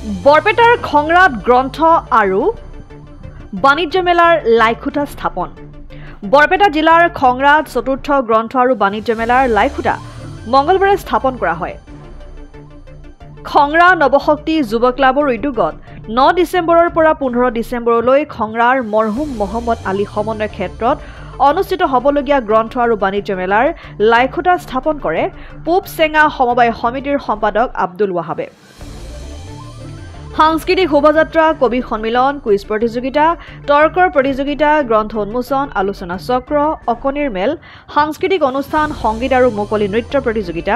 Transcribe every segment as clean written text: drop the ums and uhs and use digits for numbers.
বৰপেটাৰ খংৰাত গ্ৰন্থ আৰু বাণিজ্য মেলাৰ লাইখুটা স্থাপন। বৰপেটা জিলাৰ খংৰাত চতুৰ্থ গ্ৰন্থ আৰু বাণিজ্য মেলাৰ লাইখুটা মঙলবাৰে স্থাপন কৰা হয়। খংৰা নৱশক্তি যুৱ ক্লাবৰ উদ্যোগত 9 ডিচেম্বৰৰ পৰা 15 ডিচেম্বৰলৈ খংৰাৰ মৰহুম মহম্মদ আলী সমন্বয় ক্ষেত্ৰত অনুষ্ঠিত হ'বলগীয়া গ্ৰন্থ আৰু বাণিজ্য মেলাৰ লাইখুটা স্থাপন কৰে পূব চেঙা সমবায় সমিতিৰ সম্পাদক আব্দুল ৱাহাবে। সাংস্কৃতিক শোভাযাত্ৰা, কবি সন্মিলন, কুইজ প্ৰতিযোগিতা, তৰ্কৰ প্ৰতিযোগিতা, গ্ৰন্থ উন্মোচন, আলোচনা চক্ৰ, অকণিৰ মেল, সাংস্কৃতিক অনুষ্ঠান, সংগীত আৰু মুকলি নৃত্য প্ৰতিযোগিতা,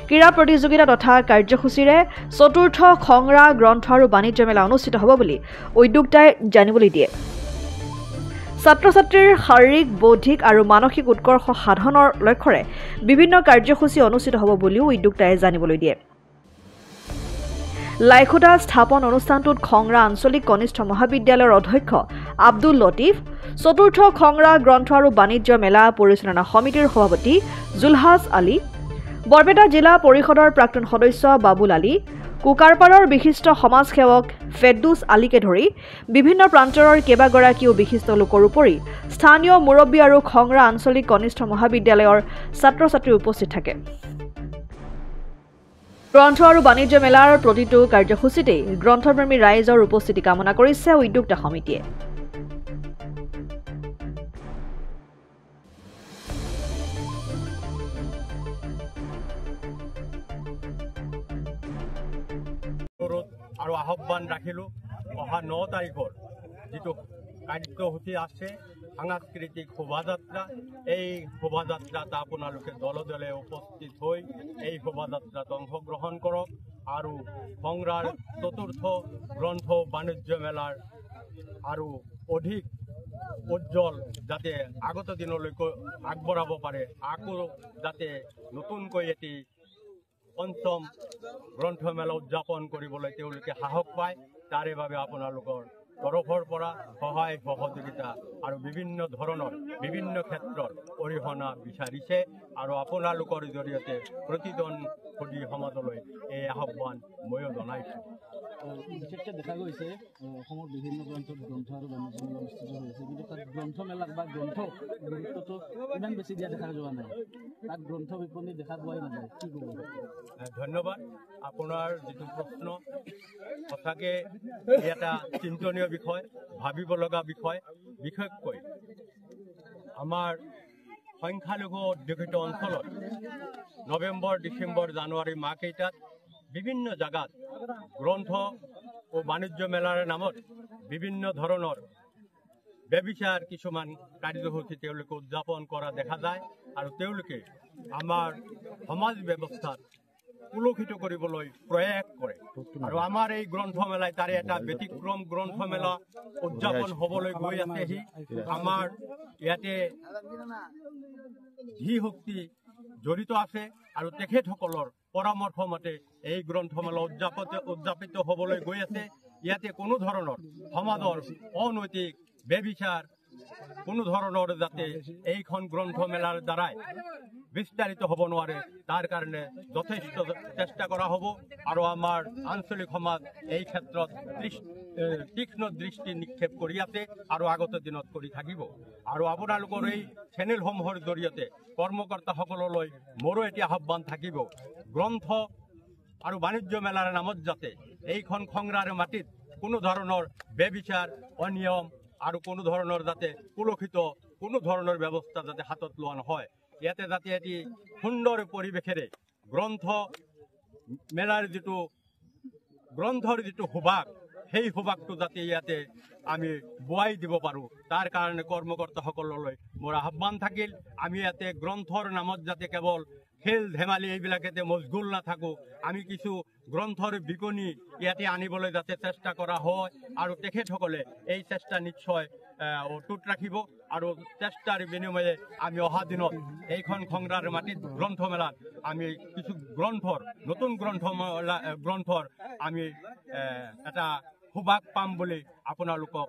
ক্ৰীড়া প্ৰতিযোগিতা তথা কাৰ্যসূচীৰে চতুৰ্থ খংৰা গ্ৰন্থ আৰু বাণিজ্য মেলা অনুষ্ঠিত হ'ব বুলি উদ্যোক্তাই জানিবলৈ দিয়ে। ছাত্ৰ-ছাত্ৰীৰ শাৰীৰিক, বৌদ্ধিক আৰু মানসিক উৎকৰ্ষ সাধনৰ লক্ষ্যৰে বিভিন্ন কাৰ্যসূচী অনুষ্ঠিত হ'ব বুলিও উদ্যোক্তাই জানিবলৈ দিয়ে। লাইখুটা স্থাপন অনুষ্ঠানটোত খংৰা আঞ্চলিক কনিষ্ঠ মহাবিদ্যালয়ৰ অধ্যক্ষ আব্দুল লতিফ, চতুৰ্থ খংৰা গ্ৰন্থ আৰু বাণিজ্য মেলা পৰিচালনা সমিতিৰ সভাপতি জুলহাছ আলী, বৰপেটা জিলা পৰিষদৰ প্ৰাক্তন সদস্য বাবুল আলী, কুকাৰপাৰৰ বিশিষ্ট সমাজসেৱক ফেডুছ আলীকে ধৰি বিভিন্ন প্ৰান্তৰৰ কেইবাগৰাকীও বিশিষ্ট লোকৰ উপৰি স্থানীয় মুৰব্বী আৰু খংৰা আঞ্চলিক কনিষ্ঠ মহাবিদ্যালয়ৰ ছাত্ৰ-ছাত্ৰী উপস্থিত থাকে। গ্ৰন্থ আৰু বাণিজ্য মেলাৰ প্ৰতিটো কাৰ্যসূচীতেই গ্ৰন্থপ্ৰেমী ৰাইজৰ উপস্থিতি কামনা কৰিছে উদ্যোক্তা সমিতিয়ে। আৰু আহ্বান ৰাখিলোঁ অহা 9 তাৰিখৰ যিটো কাৰ্যসূচী আছে সাংস্কৃতিক শোভাযাত্ৰা, এই শোভাযাত্ৰাত আপোনালোকে দলে দলে উপস্থিত হৈ এই শোভাযাত্ৰাত অংশগ্ৰহণ কৰক আৰু খংৰাৰ চতুৰ্থ গ্ৰন্থ বাণিজ্য মেলাৰ আৰু অধিক উজ্জ্বল যাতে আগত দিনলৈকে আগবঢ়াব পাৰে, আকৌ যাতে নতুনকৈ এটি পঞ্চম গ্ৰন্থমেলা উদযাপন কৰিবলৈ তেওঁলোকে সাহস পায়, তাৰে বাবে আপোনালোকৰ তৰফৰ পৰা সহায় সহযোগিতা আৰু বিভিন্ন ধৰণৰ বিভিন্ন ক্ষেত্ৰৰ অৰিহণা বিচাৰিছে আৰু আপোনালোকৰ জৰিয়তে প্ৰতিজন সুধী সমাজলৈ এই আহ্বান ময়ো জনাইছোঁ। বিশেষকৈ দেখা গৈছে অসমৰ বিভিন্ন প্ৰান্তত গ্ৰন্থ আৰু বাণিজ্য মেলা অনুষ্ঠিত হৈছে, কিন্তু তাত গ্ৰন্থমেলাক বা গ্ৰন্থ গুৰুত্বটো ইমান বেছি দিয়া দেখা যোৱা নাই। তাত গ্ৰন্থ বিপণী দেখা পোৱাই নাযায়, কি ক'ব? ধন্যবাদ। আপোনাৰ যিটো প্ৰশ্ন সঁচাকৈ এটা চিন্তনীয় বিষয়, ভাবিব লগা বিষয়। বিশেষকৈ আমাৰ সংখ্যালঘু অধ্যুষিত অঞ্চলত নৱেম্বৰ, ডিচেম্বৰ, জানুৱাৰী মাহকেইটাত বিভিন্ন জাগাত গ্ৰন্থ ও বাণিজ্য মেলাৰ নামত বিভিন্ন ধৰণৰ ব্যভিচাৰ কিছুমান কাৰ্যসূচী তেওঁলোকে উদযাপন কৰা দেখা যায় আৰু তেওঁলোকে আমাৰ সমাজ ব্যৱস্থাত কুলসিত কৰিবলৈ প্ৰয়াস কৰে আৰু আমাৰ এই গ্ৰন্থমেলাই তাৰে এটা ব্যতিক্ৰম গ্ৰন্থমেলা উদযাপন হ'বলৈ গৈ আছেহি। আমাৰ ইয়াতে ধী শক্তি জড়িত আছে আৰু তেখেতসকলৰ পৰামৰ্শ মতে এই গ্ৰন্থমেলা উদযাপিত হ'বলৈ গৈ আছে। ইয়াতে কোনো ধৰণৰ সমাজৰ অনৈতিক ব্যভিচাৰ কোনো ধৰণৰ যাতে এইখন গ্ৰন্থমেলাৰ দ্বাৰাই বিস্তাৰিত হ'ব নোৱাৰে, তাৰ কাৰণে যথেষ্ট চেষ্টা কৰা হ'ব আৰু আমাৰ আঞ্চলিক সমাজ এই ক্ষেত্ৰত তীক্ষ্ণ দৃষ্টি নিক্ষেপ কৰি আছে আৰু আগত দিনত কৰি থাকিব। আৰু আপোনালোকৰ এই চেনেলসমূহৰ জৰিয়তে কৰ্মকৰ্তাসকললৈ মোৰো এটি আহ্বান থাকিব, গ্ৰন্থ আৰু বাণিজ্য মেলাৰ নামত যাতে এইখন খংৰাৰ মাটিত কোনো ধৰণৰ ব্যভিচাৰ, অনিয়ম আৰু কোনো ধৰণৰ যাতে কুলসিত কোনো ধৰণৰ ব্যৱস্থা যাতে হাতত লোৱা নহয়। ইয়াতে যাতে এটি সুন্দৰ পৰিৱেশেৰে গ্ৰন্থ মেলাৰ যিটো গ্ৰন্থৰ যিটো সুবাস, সেই সুবাসটো যাতে ইয়াতে আমি বোৱাই দিব পাৰোঁ, তাৰ কাৰণে কৰ্মকৰ্তাসকললৈ মোৰ আহ্বান থাকিল। আমি ইয়াতে গ্ৰন্থৰ নামত যাতে কেৱল খেল ধেমালি এইবিলাকেতে মজগুল নাথাকোঁ, আমি কিছু গ্ৰন্থৰ বিপণী ইয়াতে আনিবলৈ যাতে চেষ্টা কৰা হয় আৰু তেখেতসকলে এই চেষ্টা নিশ্চয় অটুট ৰাখিব আৰু চেষ্টাৰ বিনিময়ে আমি অহা দিনত এইখন খংৰাৰ মাটিত গ্ৰন্থমেলাত আমি কিছু নতুন গ্ৰন্থৰ আমি এটা সুবাস পাম বুলি আপোনালোকক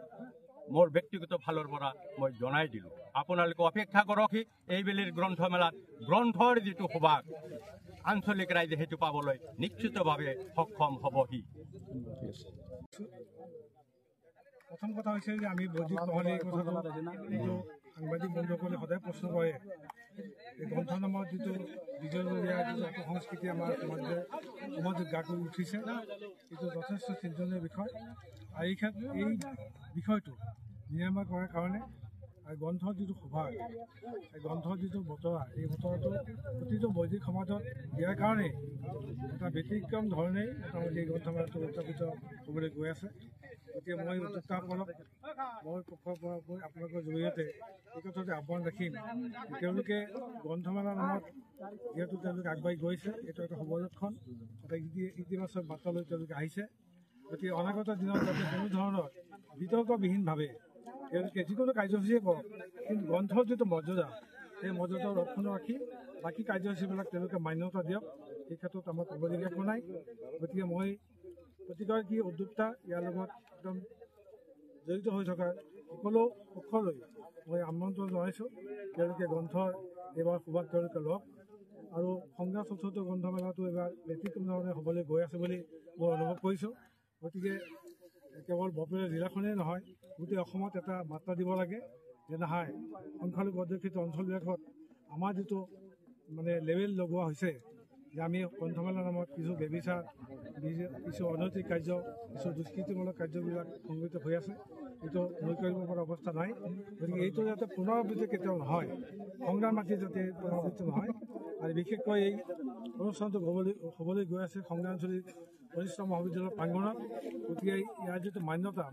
মোৰ ব্যক্তিগত ফালৰ পৰা মই জনাই দিলোঁ। আপোনালোকে অপেক্ষা কৰক এইবেলিৰ গ্ৰন্থমেলাত গ্ৰন্থৰ যিটো সুবাস আঞ্চলিক ৰাইজে সেইটো পাবলৈ নিশ্চিতভাৱে সক্ষম হ'বহি। প্ৰথম কথা হৈছে যে আমি বৈদিক নহ'লে এই কথাটো যিটো সাংবাদিক বন্ধুসকলে সদায় প্ৰশ্ন কৰে, এই গ্ৰন্থনামত যিটো বিজয়জৰীয়া যিটো অপসংস্কৃতি আমাৰ সমাজত গা কৰি উঠিছে, এইটো যথেষ্ট চিন্তনীয় বিষয়। আৰু এই বিষয়টো নিৰাময় কৰাৰ কাৰণে আৰু গ্ৰন্থৰ যিটো সভা, এই গ্ৰন্থৰ যিটো বতৰা, এই বতৰাটো প্ৰতিটো বৈদিক সমাজত দিয়াৰ কাৰণেই এটা ব্যতিক্ৰম ধৰণেই মোটামুটি এই গ্ৰন্থমেলাটো উদযাপিত হ'বলৈ গৈ আছে। গতিকে মই উদ্যোক্তাসকলক মই পক্ষৰ পৰা আপোনালোকৰ জৰিয়তে এই কথাতে আহ্বান ৰাখিম, তেওঁলোকে গ্ৰন্থমেলাৰ নামত যিহেতু তেওঁলোকে আগবাঢ়ি গৈছে, এইটো এটা শুভ লক্ষণ, এটা ইতিবাচক বাৰ্তা লৈ তেওঁলোকে আহিছে। গতিকে অনাগত দিনত যাতে কোনো ধৰণৰ বিতৰ্কবিহীনভাৱে তেওঁলোকে যিকোনো কাৰ্যসূচীয়ে কৰক, কিন্তু গ্ৰন্থৰ যিটো মৰ্যাদা, সেই মৰ্যাদা ৰক্ষণ ৰাখি বাকী কাৰ্যসূচীবিলাক তেওঁলোকে মান্যতা দিয়ক, এই ক্ষেত্ৰত আমাৰ ক'বলগীয়া একো নাই। গতিকে মই প্ৰতিগৰাকী উদ্যোক্তা ইয়াৰ লগত একদম জড়িত হৈ থকা সকলো পক্ষলৈ মই আমন্ত্ৰণ জনাইছোঁ, তেওঁলোকে গ্ৰন্থৰ এইবাৰ সুবাস তেওঁলোকে লওক। আৰু সংগ্ৰাম চতুৰ্থ গ্ৰন্থমেলাটো এইবাৰ ব্যতিক্ৰম ধৰণে হ'বলৈ গৈ আছে বুলি মই অনুভৱ কৰিছোঁ। গতিকে কেৱল বৰপেটা জিলাখনেই নহয়, গোটেই অসমত এটা বাৰ্তা দিব লাগে যে নহয়, সংখ্যালঘু অধ্যুষিত অঞ্চলবিলাকত আমাৰ যিটো লেবেল লগোৱা হৈছে যে আমি গ্ৰন্থমেলাৰ নামত কিছু ব্যভিচাৰ, কিছু অনৈতিক কাৰ্য, কিছু দুষ্কৃতিমূলক কাৰ্যবিলাক সংঘটিত হৈ আছে, এইটো নৈ কৰিব পৰা অৱস্থা নাই। গতিকে এইটো যাতে পুনৰাবৃত্তি কেতিয়াও নহয়, সংগ্ৰাম মাটি যাতে পুনৰাবৃত্তি নহয়। আৰু বিশেষকৈ এই অনুষ্ঠানটো হ'বলৈ গৈ আছে সংগ্ৰামচলী কনিষ্ঠ মহাবিদ্যালয়ৰ প্ৰাংগণত। গতিকে ইয়াৰ যিটো মান্যতা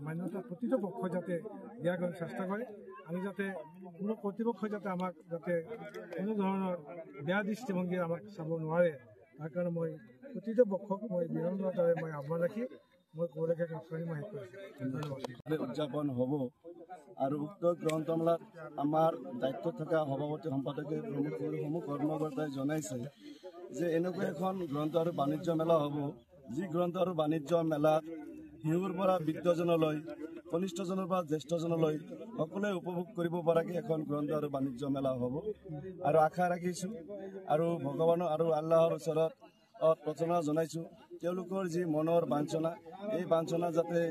প্ৰতিটো পক্ষই যাতে দিয়াৰ কাৰণে চেষ্টা কৰে, আমি যাতে কোনো কৰ্তৃপক্ষই যাতে আমাক যাতে কোনো ধৰণৰ বেয়া দৃষ্টিভংগীৰে আমাক চাব নোৱাৰে, তাৰ কাৰণে মই প্ৰতিটো পক্ষক মই বিনম্ৰতাৰে মই আহ্বান ৰাখি মই ক'বলগীয়া কথাখিনি মই শেষ কৰিছোঁ। ধন্যবাদ। উদযাপন হ'ব আৰু উক্ত গ্ৰন্থমেলাত আমাৰ দায়িত্বত থকা সভাপতি সম্পাদকে প্ৰমুখ কৰ্মকৰ্তাই জনাইছে যে এনেকুৱা এখন গ্ৰন্থ আৰু বাণিজ্য মেলা হ'ব, যি গ্ৰন্থ আৰু বাণিজ্য মেলাত শিশুৰ পৰা বৃদ্ধজনলৈ, কনিষ্ঠজনৰ পৰা জ্যেষ্ঠজনলৈ সকলোৱে উপভোগ কৰিব পৰাকৈ এখন গ্ৰন্থ আৰু বাণিজ্য মেলা হ'ব। আৰু আশা ৰাখিছোঁ আৰু ভগৱানৰ আৰু আল্লাহৰ ওচৰত প্ৰাৰ্থনা জনাইছোঁ, তেওঁলোকৰ যি মনৰ বাঞ্ছনা, এই বাঞ্ছনা যাতে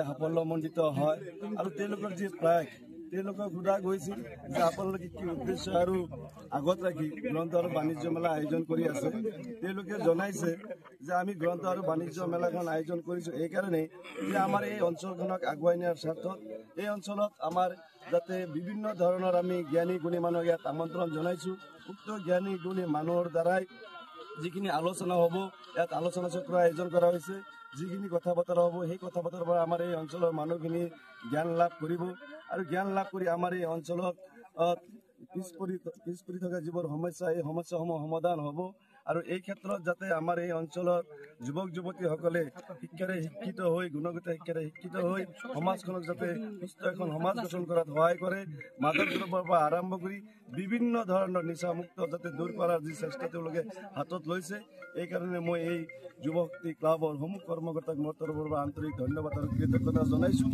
সাফল্যমণ্ডিত হয়। আৰু তেওঁলোকৰ যি প্ৰায় তেওঁলোকক সোধা গৈছিল যে আপোনালোকে কি উদ্দেশ্য আৰু আগত ৰাখি গ্ৰন্থ আৰু বাণিজ্য মেলা আয়োজন কৰি আছে। তেওঁলোকে জনাইছে যে আমি গ্ৰন্থ আৰু বাণিজ্য মেলাখন আয়োজন কৰিছোঁ এইকাৰণেই যে আমাৰ এই অঞ্চলখনক আগুৱাই নিয়াৰ স্বাৰ্থত এই অঞ্চলত আমাৰ যাতে বিভিন্ন ধৰণৰ আমি জ্ঞানী গুণী মানুহক ইয়াত আমন্ত্ৰণ জনাইছোঁ। উক্ত জ্ঞানী গুণী মানুহৰ দ্বাৰাই যিখিনি আলোচনা হ'ব, ইয়াত আলোচনা চক্ৰ আয়োজন কৰা হৈছে। যিখিনি কথা বতৰা হ'ব, সেই কথা বতৰাৰ পৰা আমাৰ এই অঞ্চলৰ মানুহখিনি জ্ঞান লাভ কৰিব আৰু জ্ঞান লাভ কৰি আমাৰ এই অঞ্চলত পিছ পৰি থকা যিবোৰ সমস্যা, এই সমস্যাসমূহ সমাধান হ'ব। আৰু এই ক্ষেত্ৰত যাতে আমাৰ এই অঞ্চলৰ যুৱক যুৱতীসকলে শিক্ষাৰে শিক্ষিত হৈ, গুণগত শিক্ষাৰে শিক্ষিত হৈ সমাজখনক যাতে সুস্থ এখন সমাজ গঠন কৰাত সহায় কৰে। মাদক দ্ৰব্যৰ পৰা আৰম্ভ কৰি বিভিন্ন ধৰণৰ নিচামুক্ত যাতে দূৰ কৰাৰ যি চেষ্টা তেওঁলোকে হাতত লৈছে, এইকাৰণে মই এই যুৱ শক্তি ক্লাবৰ সমূহ কৰ্মকৰ্তাক মোৰ তৰফৰ পৰা আন্তৰিক ধন্যবাদ আৰু কৃতজ্ঞতা জনাইছোঁ।